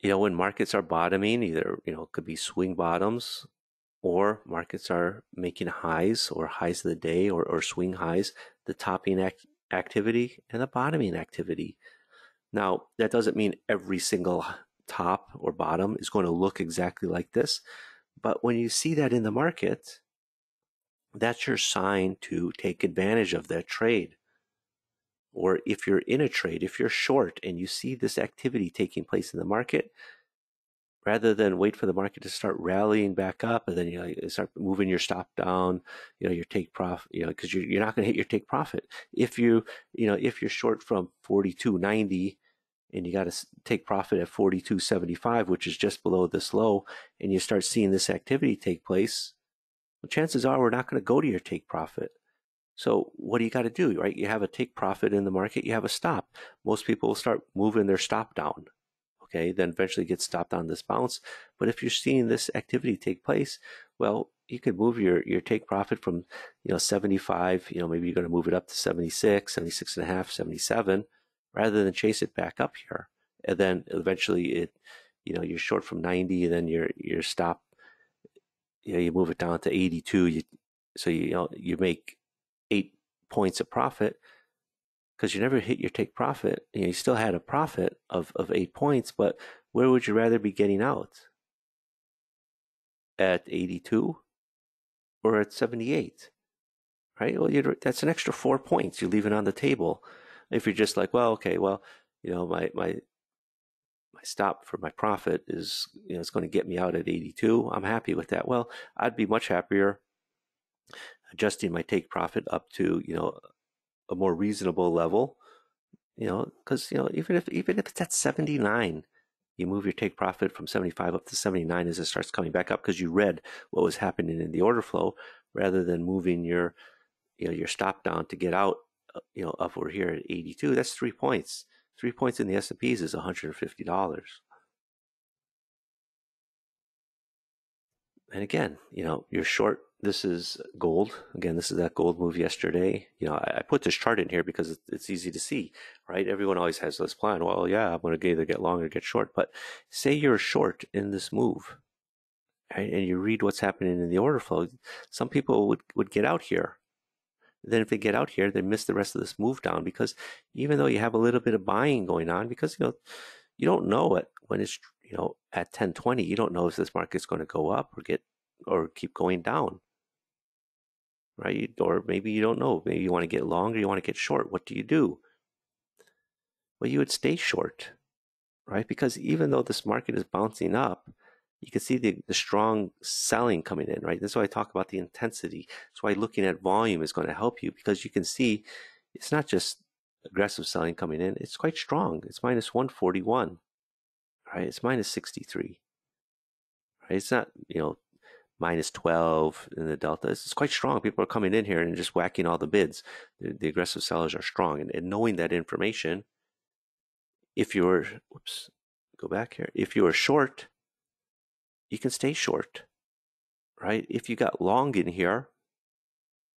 when markets are bottoming. Either, it could be swing bottoms, or markets are making highs, or highs of the day, or swing highs, the topping activity and the bottoming activity. Now, that doesn't mean every single top or bottom is going to look exactly like this, but when you see that in the market, that's your sign to take advantage of that trade. Or if you're in a trade, if you're short and you see this activity taking place in the market, rather than wait for the market to start rallying back up and then you start moving your stop down, your take profit, because you're not going to hit your take profit. If if you're short from 42.90 and you got to take profit at 42.75, which is just below this low, and you start seeing this activity take place, well, chances are we're not going to go to your take profit. So what do you got to do, right? You have a take profit in the market, you have a stop. Most people will start moving their stop down. Okay, then eventually get stopped on this bounce. But if you're seeing this activity take place, well, you could move your take profit from 75, maybe you're going to move it up to 76, 76 and a half, 77, rather than chase it back up here. And then eventually you're short from 90, and then your stop, you move it down to 82. So you make 8 points of profit because you never hit your take profit. You still had a profit of 8 points, but where would you rather be getting out? At 82 or at 78? Right? Well, that's an extra 4 points you're leaving on the table. If you're just like, well, okay, well, my stop for my profit is, it's going to get me out at 82. I'm happy with that. Well, I'd be much happier adjusting my take profit up to, a more reasonable level, because, even if it's at 79, you move your take profit from 75 up to 79 as it starts coming back up because you read what was happening in the order flow, rather than moving your stop down to get out, up over here at 82. That's 3 points. 3 points in the S&Ps is $150. And again, you're short. This is gold. Again, this is that gold move yesterday. I put this chart in here because it's easy to see, right? Everyone always has this plan. Well, yeah, I'm going to either get long or get short. But say you're short in this move, right? And you read what's happening in the order flow. Some people would get out here. Then if they get out here, they miss the rest of this move down, because even though you have a little bit of buying going on, because you don't know it when it's at 1020, you don't know if this market's going to go up or keep going down, right? Or maybe you don't know. Maybe you want to get long or you want to get short. What do you do? Well, you would stay short, right? Because even though this market is bouncing up, you can see the strong selling coming in, right? That's why I talk about the intensity. That's why looking at volume is going to help you, because you can see it's not just aggressive selling coming in. It's quite strong. It's minus 141, right? It's minus 63, right? It's not, minus 12 in the delta. It's quite strong. People are coming in here and just whacking all the bids. The aggressive sellers are strong. And knowing that information, if you're, whoops, go back here. If you're short, you can stay short, right? If you got long in here,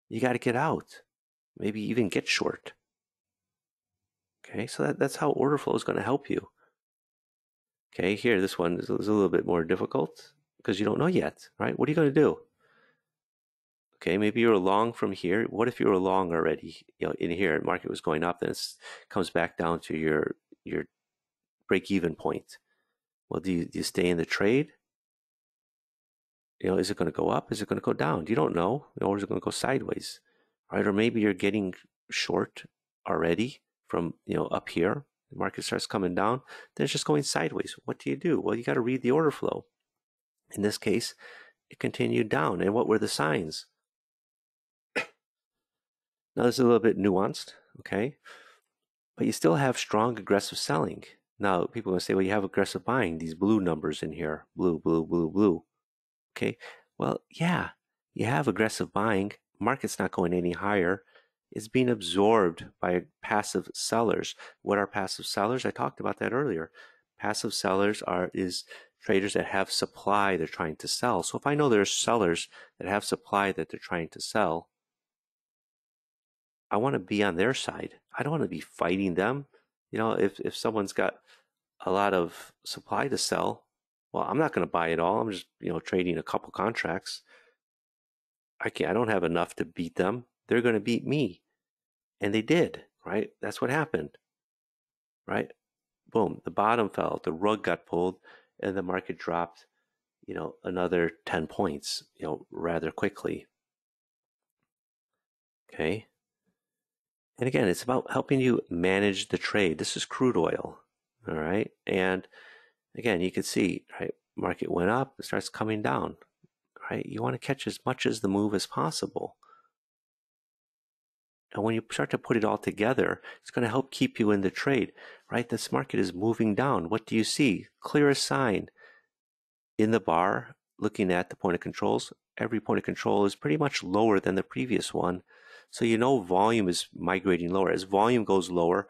you got to get out. Maybe even get short. Okay, so that's how order flow is going to help you. Okay, here, this one is a little bit more difficult because you don't know yet, right? What are you going to do? Okay, maybe you're long from here. What if you were long already, in here, and market was going up, then it comes back down to your break-even point. Well, do you stay in the trade? Is it going to go up? Is it going to go down? You don't know. Or is it going to go sideways, right? Or maybe you're getting short already from, up here. The market starts coming down, then it's just going sideways. What do you do? Well, you got to read the order flow. In this case, it continued down. And what were the signs? Now, this is a little bit nuanced, okay? But you still have strong aggressive selling. Now, people are going to say, well, you have aggressive buying, these blue numbers in here, blue, blue, blue, blue. Okay, well, yeah, you have aggressive buying. Market's not going any higher. It's being absorbed by passive sellers. What are passive sellers? I talked about that earlier. Passive sellers is traders that have supply they're trying to sell. So if I know there's sellers that have supply that they're trying to sell, I want to be on their side. I don't want to be fighting them. If someone's got a lot of supply to sell, well, I'm not going to buy it all. I'm just, trading a couple contracts. I don't have enough to beat them. They're going to beat me. And they did, right? That's what happened, right? Boom, the bottom fell, the rug got pulled, and the market dropped, another 10 points, rather quickly. Okay. And again, it's about helping you manage the trade. This is crude oil. All right. And again, you can see, right, market went up, it starts coming down, right? You want to catch as much as the move as possible. And when you start to put it all together, it's going to help keep you in the trade, right? This market is moving down. What do you see? Clearest sign in the bar, looking at the point of controls. Every point of control is pretty much lower than the previous one. So volume is migrating lower. As volume goes lower,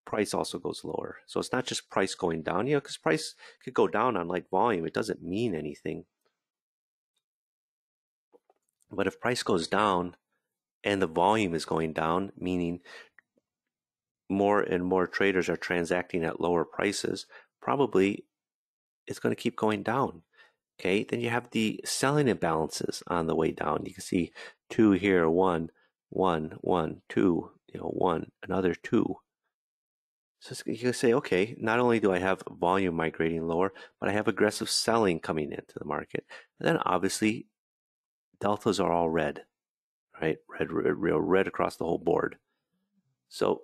price also goes lower. So it's not just price going down, because price could go down on light volume. It doesn't mean anything. But if price goes down and the volume is going down, meaning more and more traders are transacting at lower prices, probably it's going to keep going down. Okay, then you have the selling imbalances on the way down. You can see two here, one, one, one, two, one, another two. So you can say, okay, not only do I have volume migrating lower, but I have aggressive selling coming into the market. And then obviously deltas are all red, right? Red across the whole board. So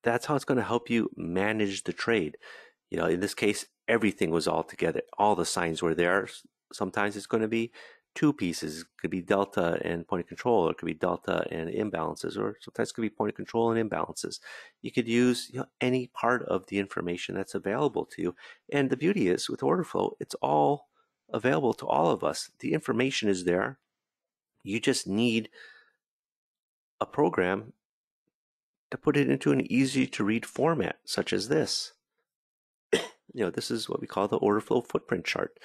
that's how it's going to help you manage the trade. In this case, everything was all together. All the signs were there. Sometimes it's going to be two pieces. It could be delta and point of control, or it could be delta and imbalances, or sometimes it could be point of control and imbalances. You could use any part of the information that's available to you. And the beauty is with order flow, it's all available to all of us. The information is there. You just need a program to put it into an easy to read format, such as this. This is what we call the order flow footprint chart.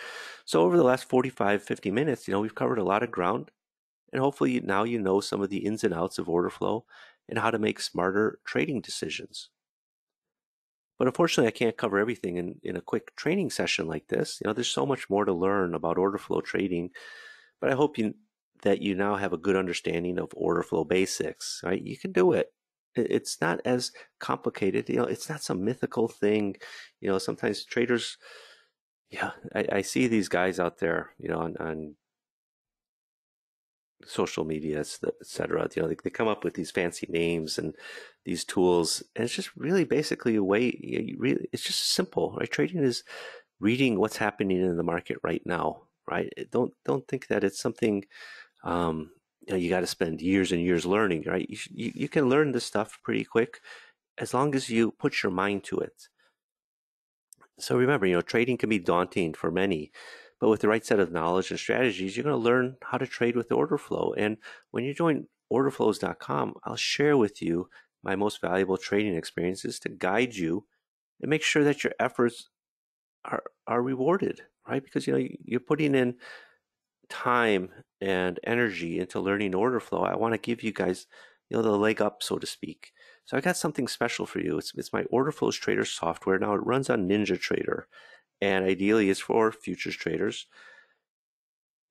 So over the last 45, 50 minutes, we've covered a lot of ground, and hopefully now you know some of the ins and outs of order flow and how to make smarter trading decisions. But unfortunately, I can't cover everything in a quick training session like this. There's so much more to learn about order flow trading, but I hope that you now have a good understanding of order flow basics, right? You can do it. It's not as complicated. It's not some mythical thing. Sometimes traders, yeah, I see these guys out there, on social media, etc. They come up with these fancy names and these tools, and it's just really basically a way. It's just simple, right? Trading is reading what's happening in the market right now, right? Don't think that it's something you got to spend years and years learning, right? You can learn this stuff pretty quick as long as you put your mind to it. So remember, trading can be daunting for many, but with the right set of knowledge and strategies, you're going to learn how to trade with order flow. And when you join orderflows.com, I'll share with you my most valuable trading experiences to guide you and make sure that your efforts are rewarded, right? Because you're putting in time and energy into learning order flow. I want to give you guys, the leg up, so to speak. So I got something special for you. It's my Order Flows Trader software. Now it runs on NinjaTrader, and ideally it's for futures traders.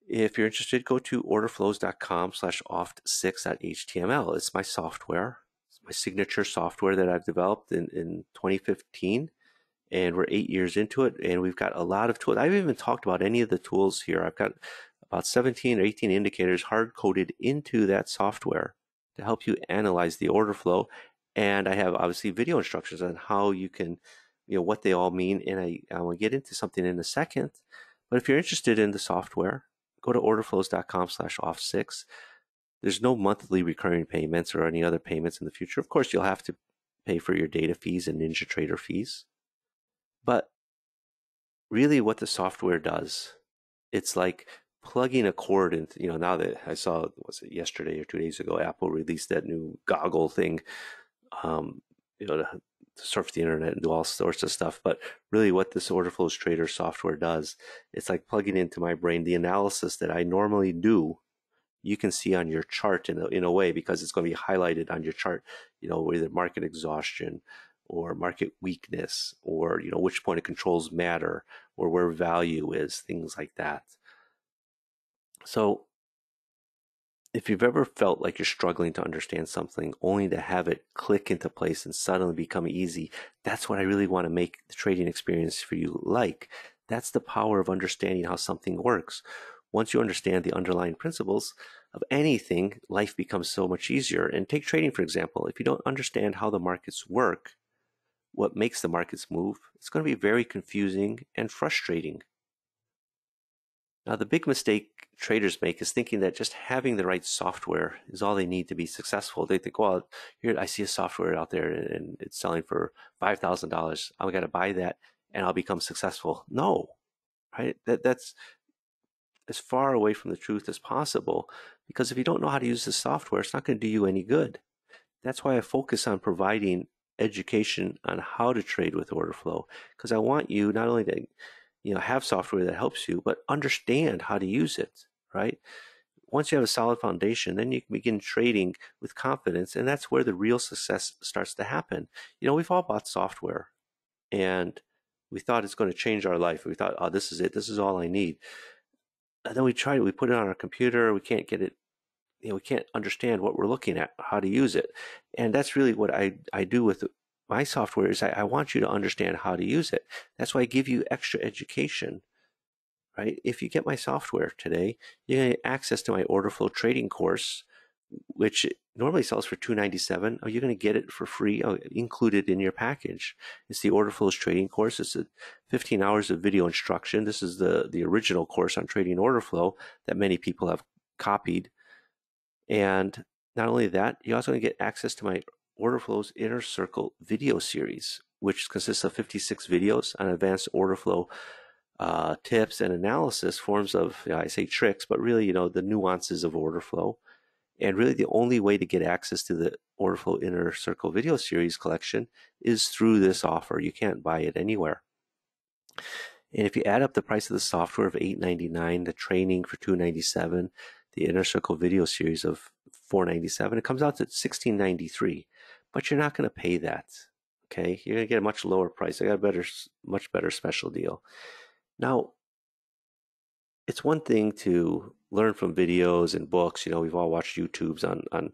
If you're interested, go to orderflows.com/oft6.html. It's my software. It's my signature software that I've developed in 2015, and we're 8 years into it, and we've got a lot of tools. I haven't even talked about any of the tools here. I've got about 17 or 18 indicators hard-coded into that software to help you analyze the order flow. And I have obviously video instructions on how you can, what they all mean. And I will get into something in a second. But if you're interested in the software, go to orderflows.com/off6. There's no monthly recurring payments or any other payments in the future. Of course, you'll have to pay for your data fees and NinjaTrader fees. But really what the software does, it's like plugging a cord into, now that I saw, was it yesterday or 2 days ago, Apple released that new goggle thing, to surf the internet and do all sorts of stuff. But really what this Order Flows Trader software does, it's like plugging into my brain the analysis that I normally do. You can see on your chart in a way, because it's going to be highlighted on your chart, either market exhaustion or market weakness, or which point of controls matter, or where value is, things like that. So if you've ever felt like you're struggling to understand something only to have it click into place and suddenly become easy, that's what I really want to make the trading experience for you like. That's the power of understanding how something works. Once you understand the underlying principles of anything, life becomes so much easier. And take trading, for example. If you don't understand how the markets work, what makes the markets move, it's going to be very confusing and frustrating. Now, the big mistake traders make is thinking that just having the right software is all they need to be successful. They think, well, here I see a software out there and it's selling for $5,000. I've got to buy that and I'll become successful. No, right? That's as far away from the truth as possible, because if you don't know how to use the software, it's not going to do you any good. That's why I focus on providing education on how to trade with order flow, because I want you not only to have software that helps you, but understand how to use it, right? Once you have a solid foundation, then you can begin trading with confidence, and that's where the real success starts to happen. We've all bought software, and We thought it's going to change our life. We thought, oh, this is it. This is all I need. And then we tried it. We put it on our computer. We can't get it. We can't understand what we're looking at, how to use it. And that's really what I do with my software is I want you to understand how to use it. That's why I give you extra education, right? If you get my software today, you're going to get access to my order flow trading course, which normally sells for $297. Oh, you're going to get it for free, included in your package. It's the Order Flows trading course. It's 15 hours of video instruction. This is the original course on trading order flow that many people have copied. And not only that, you're also going to get access to my Order Flows Inner Circle video series, which consists of 56 videos on advanced order flow tips and analysis, forms of, I say tricks, but really, the nuances of order flow. And really, the only way to get access to the Orderflow Inner Circle video series collection is through this offer. You can't buy it anywhere. And if you add up the price of the software of $899, the training for $297, the Inner Circle video series of $497, it comes out to $1693. But you're not going to pay that. Okay, you're going to get a much lower price. I got a much better special deal. Now, it's one thing to learn from videos and books. We've all watched YouTubes on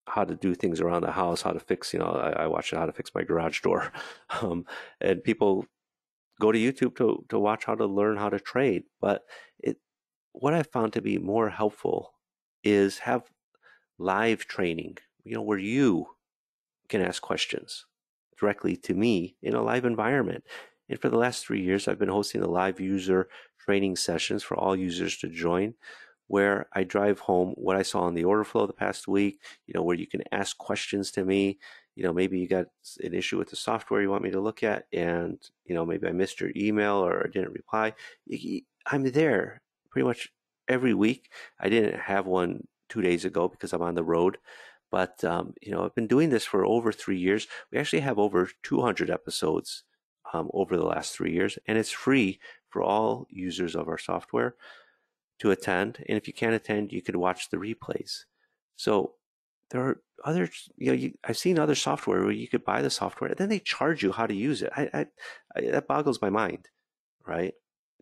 how to do things around the house, how to fix, I watched how to fix my garage door. And people go to YouTube to watch how to learn how to trade. But what I found to be more helpful is have live training, where you can ask questions directly to me in a live environment. And for the last 3 years, I've been hosting the live user training sessions for all users to join, where I drive home what I saw in the order flow the past week, where you can ask questions to me. Maybe you got an issue with the software you want me to look at, and, maybe I missed your email or didn't reply. I'm there pretty much every week. I didn't have one 2 days ago because I'm on the road. But, I've been doing this for over 3 years. We actually have over 200 episodes over the last 3 years, and it's free for all users of our software to attend. And if you can't attend, you could watch the replays. So there are other, I've seen other software where you could buy the software and then they charge you how to use it. That boggles my mind, right?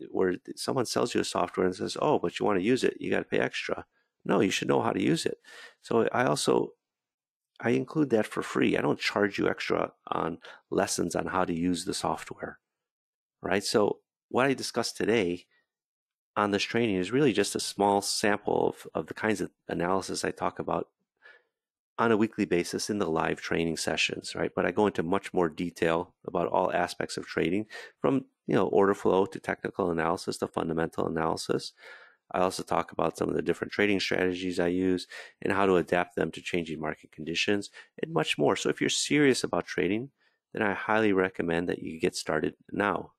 Where someone sells you a software and says, oh, but you want to use it, you got to pay extra. No, you should know how to use it. So I include that for free. I don't charge you extra on lessons on how to use the software, right? So what I discussed today on this training is really just a small sample of the kinds of analysis I talk about on a weekly basis in the live training sessions, right? But I go into much more detail about all aspects of trading, from order flow to technical analysis to fundamental analysis. I also talk about some of the different trading strategies I use and how to adapt them to changing market conditions and much more. So if you're serious about trading, then I highly recommend that you get started now.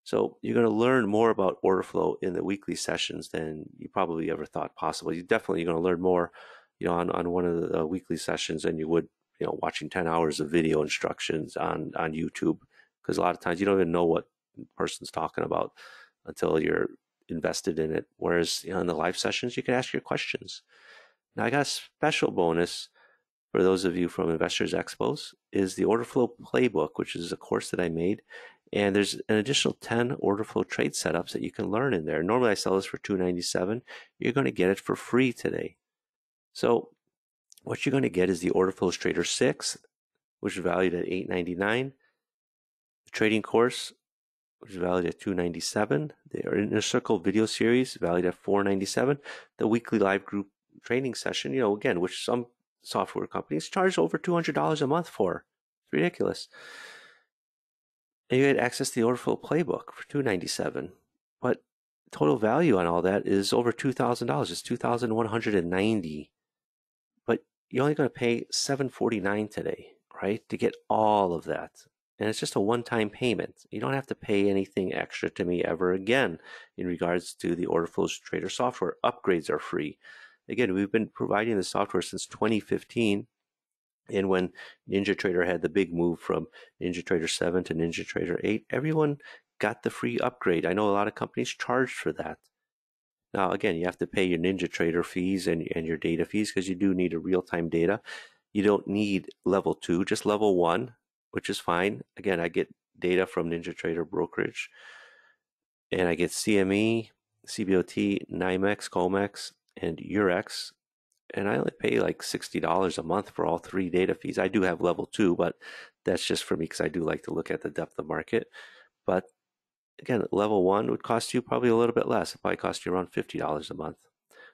So you're going to learn more about order flow in the weekly sessions than you probably ever thought possible. You're going to learn more, on one of the weekly sessions than you would, watching 10 hours of video instructions on YouTube. Because a lot of times you don't even know what the person's talking about until you're invested in it. Whereas in the live sessions, you can ask your questions. Now, I got a special bonus for those of you from Investors Expos is the Order Flow Playbook, which is a course that I made. And there's an additional 10 order flow trade setups that you can learn in there. Normally I sell this for $297. You're going to get it for free today. So what you're going to get is the Order Flows Trader 6, which is valued at $899. The trading course, which is valued at $297. The Inner Circle video series, valued at $497. The weekly live group training session, again, which some software companies charge over $200 a month for. It's ridiculous. And you get access to the Order Flow Playbook for $297. But total value on all that is over $2,000. It's $2,190. But you're only going to pay $749 today, right, to get all of that. And it's just a one-time payment. You don't have to pay anything extra to me ever again in regards to the Order Flows Trader software. Upgrades are free. Again, we've been providing the software since 2015. And when NinjaTrader had the big move from NinjaTrader 7 to NinjaTrader 8, everyone got the free upgrade. I know a lot of companies charged for that. Now, again, you have to pay your NinjaTrader fees and your data fees because you do need a real-time data. You don't need level 2, just level 1, which is fine. Again, I get data from NinjaTrader Brokerage, and I get CME, CBOT, NYMEX, COMEX, and Eurex, and I only pay like $60 a month for all three data feeds. I do have level two, but that's just for me because I do like to look at the depth of market. But again, level one would cost you probably a little bit less. It probably cost you around $50 a month.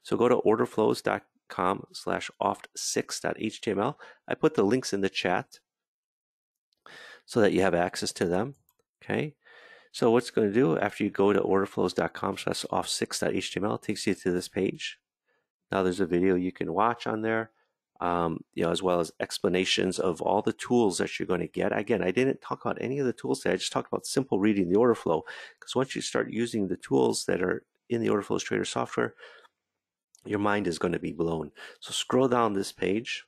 So go to orderflows.com/oft6.html. I put the links in the chat so that you have access to them. Okay. So what's going to do after you go to orderflows.com/off6.html, it takes you to this page. Now there's a video you can watch on there, as well as explanations of all the tools that you're going to get. Again, I didn't talk about any of the tools today. I just talked about simple reading the order flow, because once you start using the tools that are in the Orderflows Trader software, your mind is going to be blown. So scroll down this page,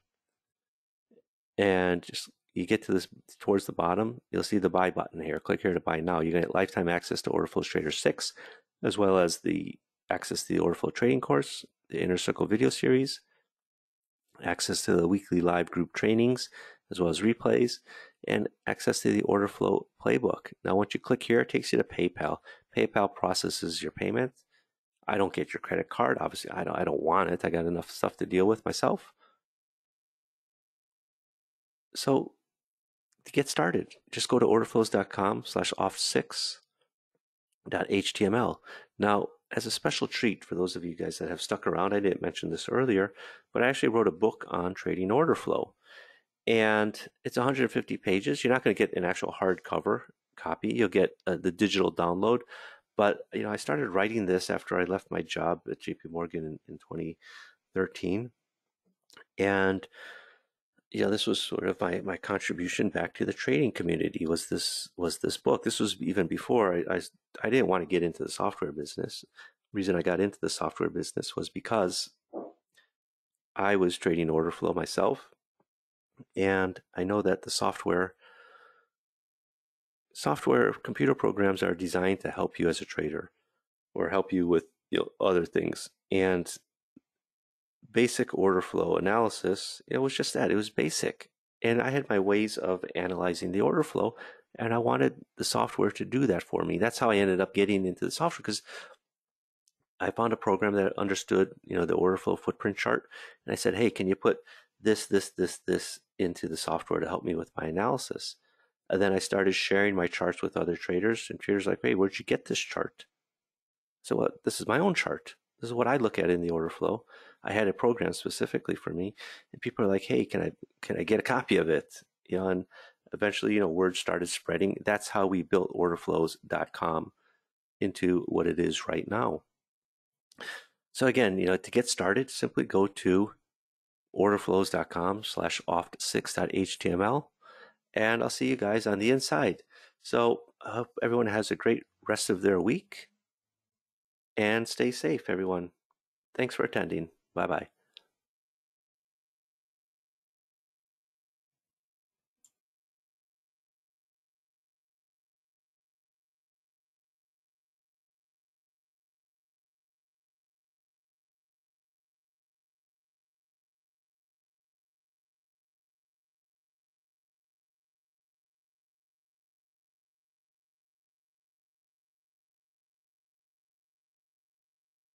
and just you get to this towards the bottom, you'll see the buy button here. Click here to buy now. You get lifetime access to Orderflows Trader 6, as well as the access to the Orderflow trading course, the Inner Circle video series, access to the weekly live group trainings, as well as replays, and access to the Orderflow playbook. Now, once you click here, it takes you to PayPal. PayPal processes your payment. I don't get your credit card. Obviously, I don't want it. I got enough stuff to deal with myself. So to get started, just go to orderflows.com/off6.html. Now, as a special treat for those of you guys that have stuck around, I didn't mention this earlier, but I actually wrote a book on trading order flow. And it's 150 pages. You're not going to get an actual hardcover copy. You'll get the digital download. But I started writing this after I left my job at JP Morgan in 2013. And this was sort of my contribution back to the trading community was this book. This was even before I didn't want to get into the software business. The reason I got into the software business was because I was trading order flow myself, and I know that the software computer programs are designed to help you as a trader or help you with other things. And basic order flow analysis, it was just that. It was basic. And I had my ways of analyzing the order flow, and I wanted the software to do that for me. That's how I ended up getting into the software, because I found a program that understood, the order flow footprint chart. And I said, hey, can you put this into the software to help me with my analysis? And then I started sharing my charts with other traders, and traders were like, hey, where'd you get this chart? So this is my own chart. This is what I look at in the order flow. I had a program specifically for me, and people are like, hey, can I get a copy of it? And eventually, word started spreading. That's how we built orderflows.com into what it is right now. So again, to get started, simply go to orderflows.com/oft6.html, and I'll see you guys on the inside. So I hope everyone has a great rest of their week, and stay safe, everyone. Thanks for attending. Bye-bye.